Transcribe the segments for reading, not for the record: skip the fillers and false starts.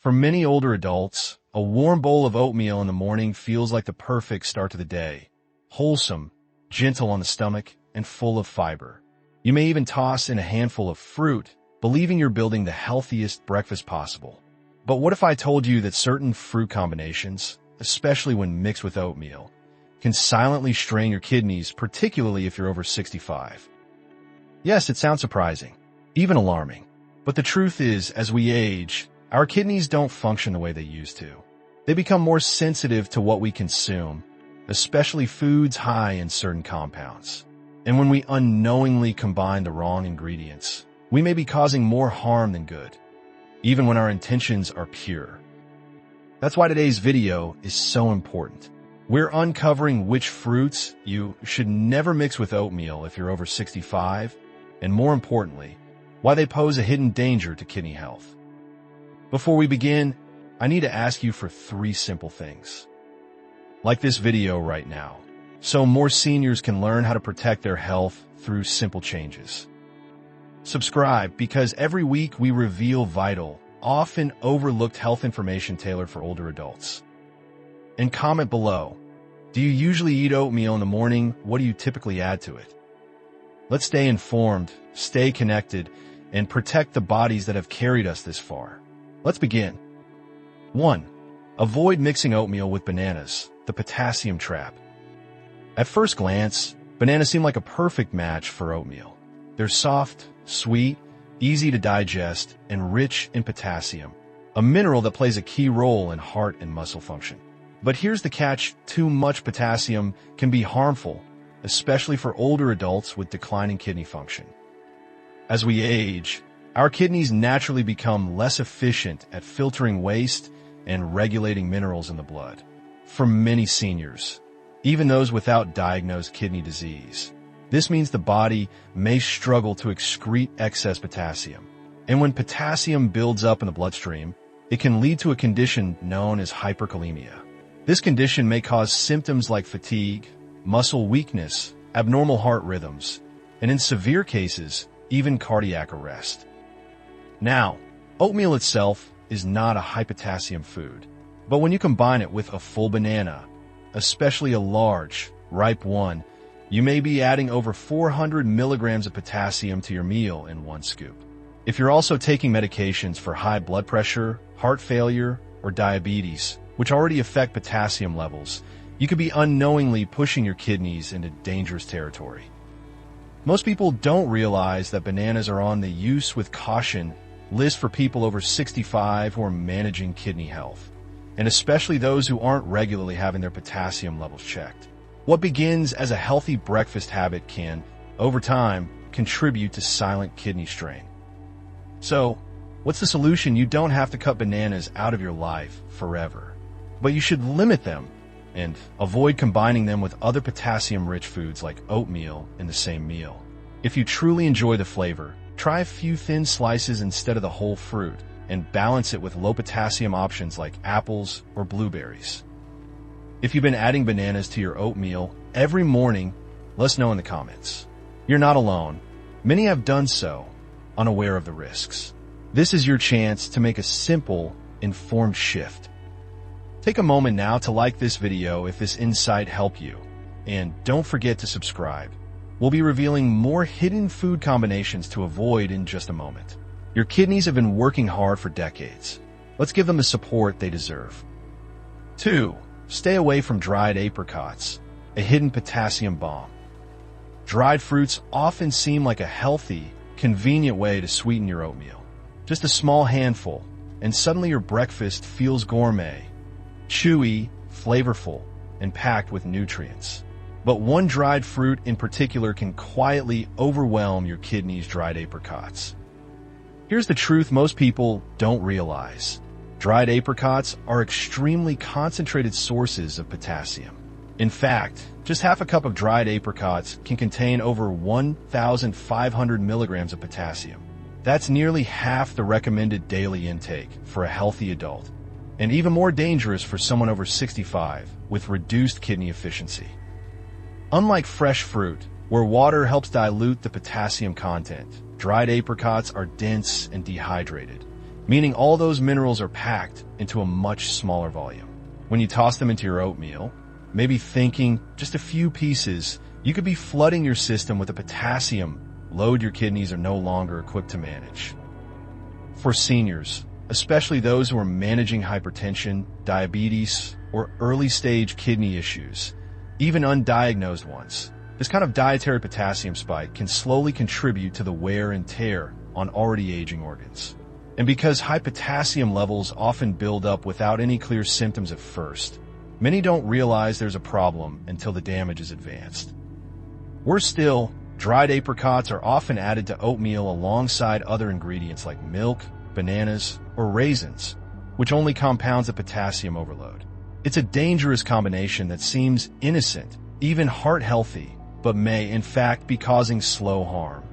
For many older adults, a warm bowl of oatmeal in the morning feels like the perfect start to the day. Wholesome, gentle on the stomach, and full of fiber. You may even toss in a handful of fruit, believing you're building the healthiest breakfast possible. But what if I told you that certain fruit combinations, especially when mixed with oatmeal, can silently strain your kidneys, particularly if you're over 65? Yes, it sounds surprising, even alarming. But the truth is, as we age, our kidneys don't function the way they used to. They become more sensitive to what we consume, especially foods high in certain compounds. And when we unknowingly combine the wrong ingredients, we may be causing more harm than good, even when our intentions are pure. That's why today's video is so important. We're uncovering which fruits you should never mix with oatmeal if you're over 65, and more importantly, why they pose a hidden danger to kidney health. Before we begin, I need to ask you for 3 simple things. Like this video right now, so more seniors can learn how to protect their health through simple changes. Subscribe, because every week we reveal vital, often overlooked health information tailored for older adults. And comment below, do you usually eat oatmeal in the morning? What do you typically add to it? Let's stay informed, stay connected, and protect the bodies that have carried us this far. Let's begin. 1. Avoid mixing oatmeal with bananas, the potassium trap. At first glance, bananas seem like a perfect match for oatmeal. They're soft, sweet, easy to digest, and rich in potassium, a mineral that plays a key role in heart and muscle function. But here's the catch: too much potassium can be harmful, especially for older adults with declining kidney function. As we age, our kidneys naturally become less efficient at filtering waste and regulating minerals in the blood. For many seniors, even those without diagnosed kidney disease, this means the body may struggle to excrete excess potassium. And when potassium builds up in the bloodstream, it can lead to a condition known as hyperkalemia. This condition may cause symptoms like fatigue, muscle weakness, abnormal heart rhythms, and in severe cases, even cardiac arrest. Now, oatmeal itself is not a high potassium food, but when you combine it with a full banana, especially a large, ripe one, you may be adding over 400 milligrams of potassium to your meal in one scoop. If you're also taking medications for high blood pressure, heart failure, or diabetes, which already affect potassium levels, you could be unknowingly pushing your kidneys into dangerous territory. Most people don't realize that bananas are on the use with caution list for people over 65 who are managing kidney health, and especially those who aren't regularly having their potassium levels checked. What begins as a healthy breakfast habit can, over time, contribute to silent kidney strain. So, what's the solution? You don't have to cut bananas out of your life forever, but you should limit them and avoid combining them with other potassium-rich foods like oatmeal in the same meal. If you truly enjoy the flavor, try a few thin slices instead of the whole fruit, and balance it with low-potassium options like apples or blueberries. If you've been adding bananas to your oatmeal every morning, let us know in the comments. You're not alone. Many have done so, unaware of the risks. This is your chance to make a simple, informed shift. Take a moment now to like this video if this insight helped you, and don't forget to subscribe. We'll be revealing more hidden food combinations to avoid in just a moment. Your kidneys have been working hard for decades. Let's give them the support they deserve. 2. Stay away from dried apricots, a hidden potassium bomb. Dried fruits often seem like a healthy, convenient way to sweeten your oatmeal. Just a small handful, and suddenly your breakfast feels gourmet, chewy, flavorful, and packed with nutrients. But one dried fruit in particular can quietly overwhelm your kidneys: dried apricots. Here's the truth most people don't realize. Dried apricots are extremely concentrated sources of potassium. In fact, just half a cup of dried apricots can contain over 1,500 milligrams of potassium. That's nearly half the recommended daily intake for a healthy adult, and even more dangerous for someone over 65 with reduced kidney efficiency. Unlike fresh fruit, where water helps dilute the potassium content, dried apricots are dense and dehydrated, meaning all those minerals are packed into a much smaller volume. When you toss them into your oatmeal, maybe thinking just a few pieces, you could be flooding your system with a potassium load your kidneys are no longer equipped to manage. For seniors, especially those who are managing hypertension, diabetes, or early-stage kidney issues, even undiagnosed ones, this kind of dietary potassium spike can slowly contribute to the wear and tear on already aging organs. And because high potassium levels often build up without any clear symptoms at first, many don't realize there's a problem until the damage is advanced. Worse still, dried apricots are often added to oatmeal alongside other ingredients like milk, bananas, or raisins, which only compounds the potassium overload. It's a dangerous combination that seems innocent, even heart-healthy, but may in fact be causing slow harm.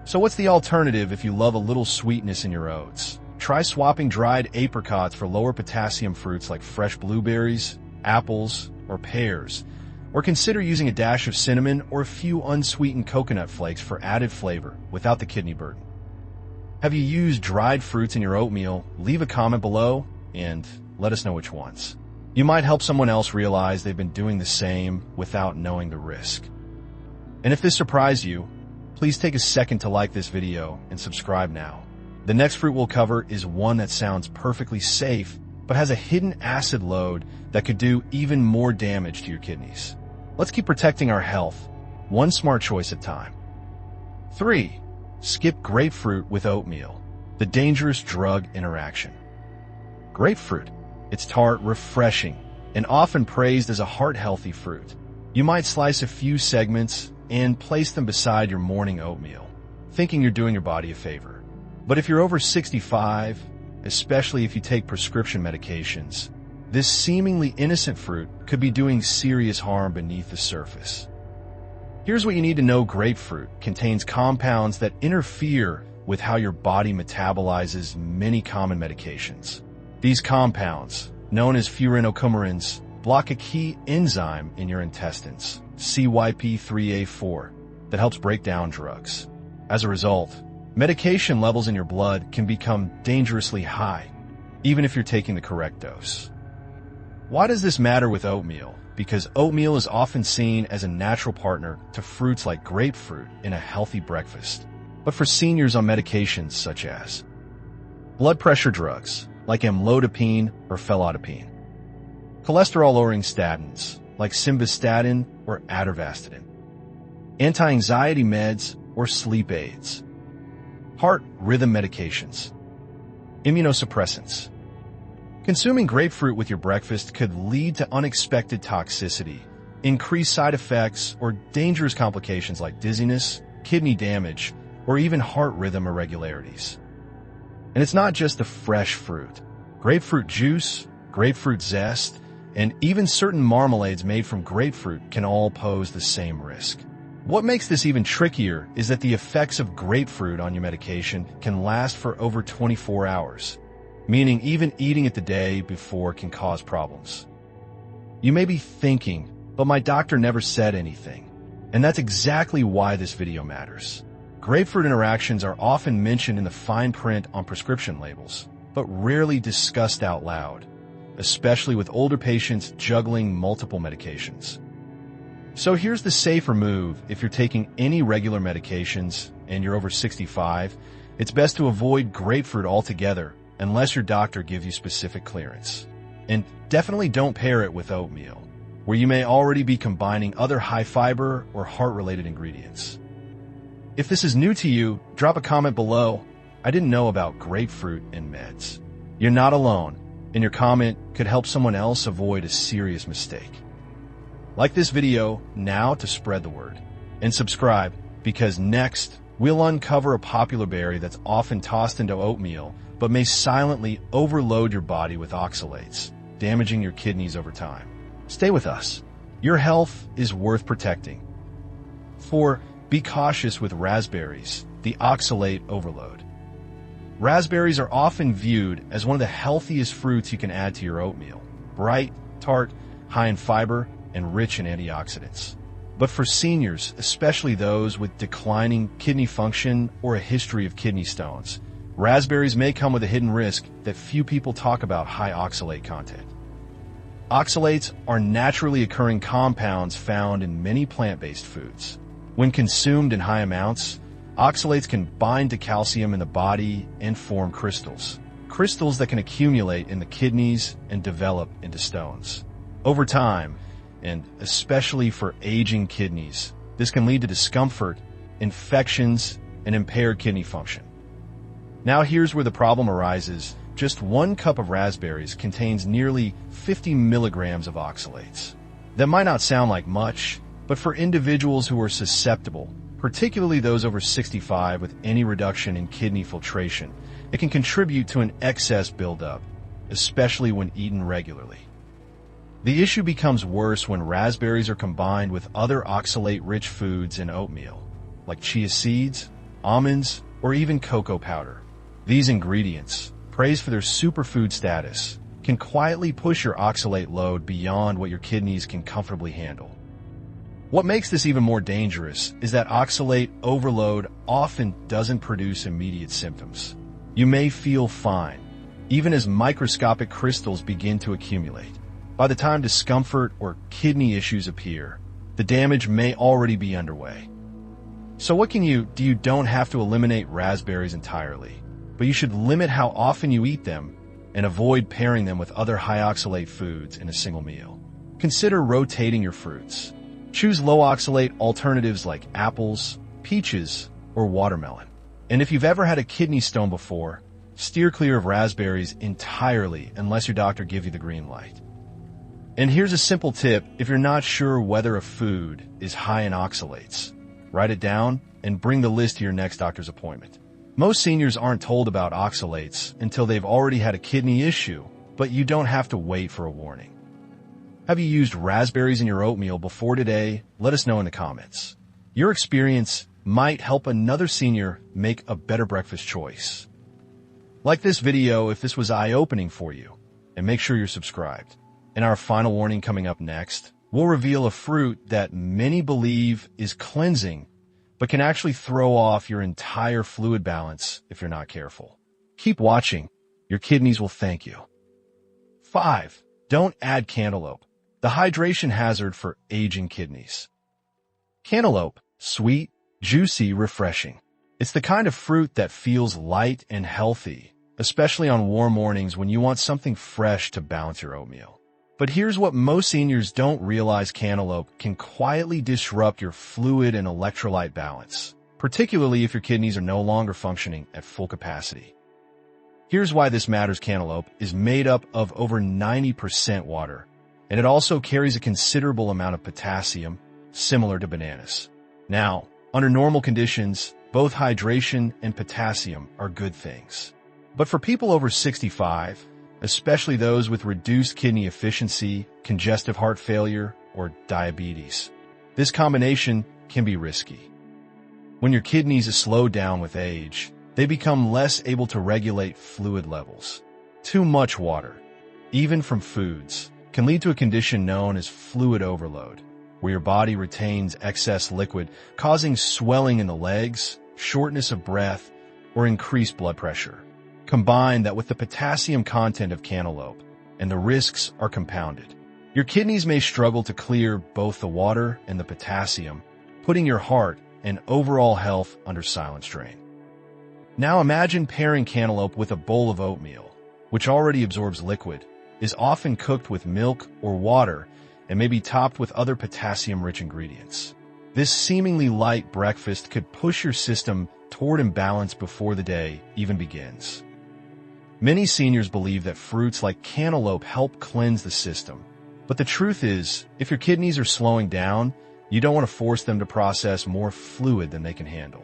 So what's the alternative if you love a little sweetness in your oats? Try swapping dried apricots for lower potassium fruits like fresh blueberries, apples, or pears, or consider using a dash of cinnamon or a few unsweetened coconut flakes for added flavor without the kidney burden. Have you used dried fruits in your oatmeal? Leave a comment below and let us know which ones. You might help someone else realize they've been doing the same without knowing the risk. And if this surprised you, please take a second to like this video and subscribe now. The next fruit we'll cover is one that sounds perfectly safe, but has a hidden acid load that could do even more damage to your kidneys. Let's keep protecting our health, one smart choice at a time. 3. Skip grapefruit with oatmeal, the dangerous drug interaction. Grapefruit. It's tart, refreshing, and often praised as a heart-healthy fruit. You might slice a few segments and place them beside your morning oatmeal, thinking you're doing your body a favor. But if you're over 65, especially if you take prescription medications, this seemingly innocent fruit could be doing serious harm beneath the surface. Here's what you need to know. Grapefruit contains compounds that interfere with how your body metabolizes many common medications. These compounds, known as furanocoumarins, block a key enzyme in your intestines, CYP3A4, that helps break down drugs. As a result, medication levels in your blood can become dangerously high, even if you're taking the correct dose. Why does this matter with oatmeal? Because oatmeal is often seen as a natural partner to fruits like grapefruit in a healthy breakfast. But for seniors on medications such as blood pressure drugs like amlodipine or felodipine, cholesterol-lowering statins like simvastatin or atorvastatin, anti-anxiety meds or sleep aids, heart rhythm medications, immunosuppressants. Consuming grapefruit with your breakfast could lead to unexpected toxicity, increased side effects, or dangerous complications like dizziness, kidney damage, or even heart rhythm irregularities. And it's not just the fresh fruit. Grapefruit juice, grapefruit zest, and even certain marmalades made from grapefruit can all pose the same risk. What makes this even trickier is that the effects of grapefruit on your medication can last for over 24 hours, meaning even eating it the day before can cause problems. You may be thinking, but my doctor never said anything. And that's exactly why this video matters. Grapefruit interactions are often mentioned in the fine print on prescription labels, but rarely discussed out loud, especially with older patients juggling multiple medications. So here's the safer move. If you're taking any regular medications and you're over 65, it's best to avoid grapefruit altogether unless your doctor gives you specific clearance. And definitely don't pair it with oatmeal, where you may already be combining other high-fiber or heart-related ingredients. If this is new to you, drop a comment below. I didn't know about grapefruit and meds. You're not alone, and your comment could help someone else avoid a serious mistake. Like this video now to spread the word, and subscribe, because next we'll uncover a popular berry that's often tossed into oatmeal but may silently overload your body with oxalates, damaging your kidneys over time. Stay with us. Your health is worth protecting. 4. Be cautious with raspberries, the oxalate overload. Raspberries are often viewed as one of the healthiest fruits you can add to your oatmeal. Bright, tart, high in fiber, and rich in antioxidants. But for seniors, especially those with declining kidney function or a history of kidney stones, Raspberries may come with a hidden risk that few people talk about: high oxalate content. Oxalates are naturally occurring compounds found in many plant-based foods. When consumed in high amounts, oxalates can bind to calcium in the body and form crystals. Crystals that can accumulate in the kidneys and develop into stones. Over time, and especially for aging kidneys, this can lead to discomfort, infections, and impaired kidney function. Now here's where the problem arises. Just 1 cup of raspberries contains nearly 50 milligrams of oxalates. That might not sound like much, but for individuals who are susceptible, particularly those over 65 with any reduction in kidney filtration, it can contribute to an excess buildup, especially when eaten regularly. The issue becomes worse when raspberries are combined with other oxalate-rich foods in oatmeal, like chia seeds, almonds, or even cocoa powder. These ingredients, praised for their superfood status, can quietly push your oxalate load beyond what your kidneys can comfortably handle. What makes this even more dangerous is that oxalate overload often doesn't produce immediate symptoms. You may feel fine, even as microscopic crystals begin to accumulate. By the time discomfort or kidney issues appear, the damage may already be underway. So what can you do? You don't have to eliminate raspberries entirely, but you should limit how often you eat them and avoid pairing them with other high oxalate foods in a single meal. Consider rotating your fruits. Choose low oxalate alternatives like apples, peaches, or watermelon. And if you've ever had a kidney stone before, steer clear of raspberries entirely unless your doctor gives you the green light. And here's a simple tip: if you're not sure whether a food is high in oxalates, write it down and bring the list to your next doctor's appointment. Most seniors aren't told about oxalates until they've already had a kidney issue, but you don't have to wait for a warning. Have you used raspberries in your oatmeal before today? Let us know in the comments. Your experience might help another senior make a better breakfast choice. Like this video if this was eye-opening for you, and make sure you're subscribed. In our final warning coming up next, we'll reveal a fruit that many believe is cleansing, but can actually throw off your entire fluid balance if you're not careful. Keep watching. Your kidneys will thank you. 5. Don't add cantaloupe, the hydration hazard for aging kidneys. Cantaloupe, sweet, juicy, refreshing. It's the kind of fruit that feels light and healthy, especially on warm mornings when you want something fresh to balance your oatmeal. But here's what most seniors don't realize: cantaloupe can quietly disrupt your fluid and electrolyte balance, particularly if your kidneys are no longer functioning at full capacity. Here's why this matters. Cantaloupe is made up of over 90% water, and it also carries a considerable amount of potassium, similar to bananas. Now, under normal conditions, both hydration and potassium are good things. But for people over 65, especially those with reduced kidney efficiency, congestive heart failure, or diabetes, this combination can be risky. When your kidneys slow down with age, they become less able to regulate fluid levels. Too much water, even from foods, can lead to a condition known as fluid overload, where your body retains excess liquid, causing swelling in the legs, shortness of breath, or increased blood pressure. Combine that with the potassium content of cantaloupe, and the risks are compounded. Your kidneys may struggle to clear both the water and the potassium, putting your heart and overall health under silent strain. Now imagine pairing cantaloupe with a bowl of oatmeal, which already absorbs liquid, is often cooked with milk or water, and may be topped with other potassium-rich ingredients. This seemingly light breakfast could push your system toward imbalance before the day even begins. Many seniors believe that fruits like cantaloupe help cleanse the system. But the truth is, if your kidneys are slowing down, you don't want to force them to process more fluid than they can handle.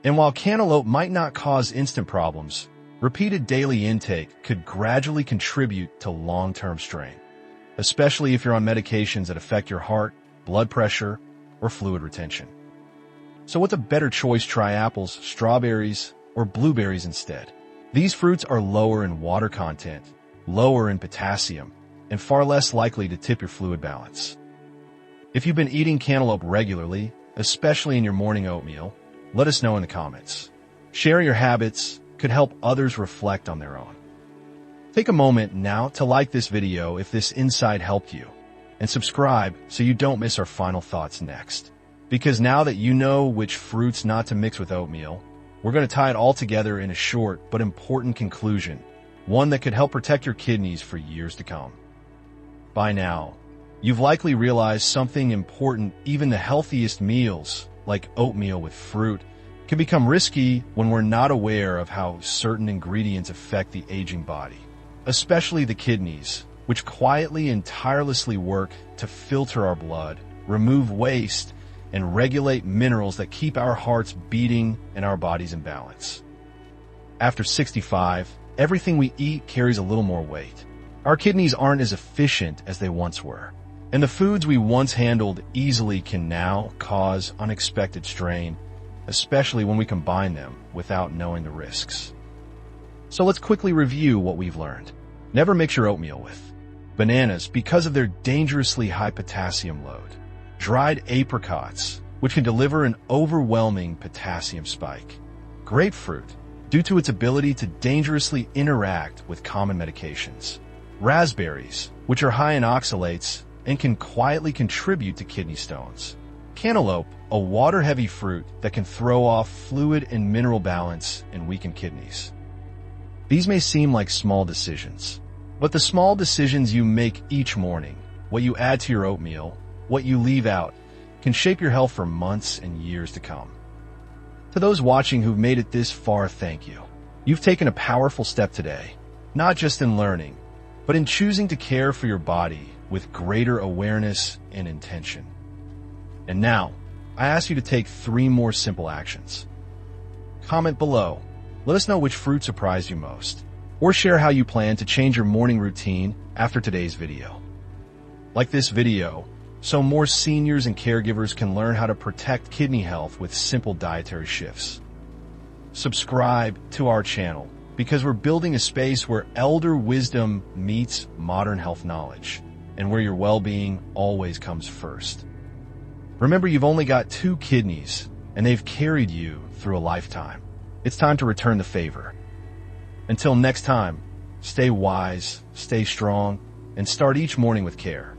And while cantaloupe might not cause instant problems, repeated daily intake could gradually contribute to long-term strain, especially if you're on medications that affect your heart, blood pressure, or fluid retention. So what's a better choice? Try apples, strawberries, or blueberries instead. These fruits are lower in water content, lower in potassium, and far less likely to tip your fluid balance. If you've been eating cantaloupe regularly, especially in your morning oatmeal, let us know in the comments. Share your habits, could help others reflect on their own. Take a moment now to like this video if this insight helped you, and subscribe so you don't miss our final thoughts next. Because now that you know which fruits not to mix with oatmeal, we're going to tie it all together in a short but important conclusion, one that could help protect your kidneys for years to come. By now, you've likely realized something important. Even the healthiest meals, like oatmeal with fruit, can become risky when we're not aware of how certain ingredients affect the aging body, especially the kidneys, which quietly and tirelessly work to filter our blood, remove waste, and regulate minerals that keep our hearts beating and our bodies in balance. After 65, everything we eat carries a little more weight. Our kidneys aren't as efficient as they once were, and the foods we once handled easily can now cause unexpected strain, especially when we combine them without knowing the risks. So let's quickly review what we've learned. Never mix your oatmeal with bananas because of their dangerously high potassium load. Dried apricots, which can deliver an overwhelming potassium spike. Grapefruit, due to its ability to dangerously interact with common medications. Raspberries, which are high in oxalates and can quietly contribute to kidney stones. Cantaloupe, a water-heavy fruit that can throw off fluid and mineral balance and weaken kidneys. These may seem like small decisions, but the small decisions you make each morning, what you add to your oatmeal, what you leave out, can shape your health for months and years to come. To those watching who've made it this far, thank you. You've taken a powerful step today, not just in learning, but in choosing to care for your body with greater awareness and intention. And now, I ask you to take 3 more simple actions. Comment below. Let us know which fruit surprised you most, or share how you plan to change your morning routine after today's video. Like this video, so more seniors and caregivers can learn how to protect kidney health with simple dietary shifts. Subscribe to our channel because we're building a space where elder wisdom meets modern health knowledge, and where your well-being always comes first. Remember, you've only got 2 kidneys, and they've carried you through a lifetime. It's time to return the favor. Until next time, stay wise, stay strong, and start each morning with care.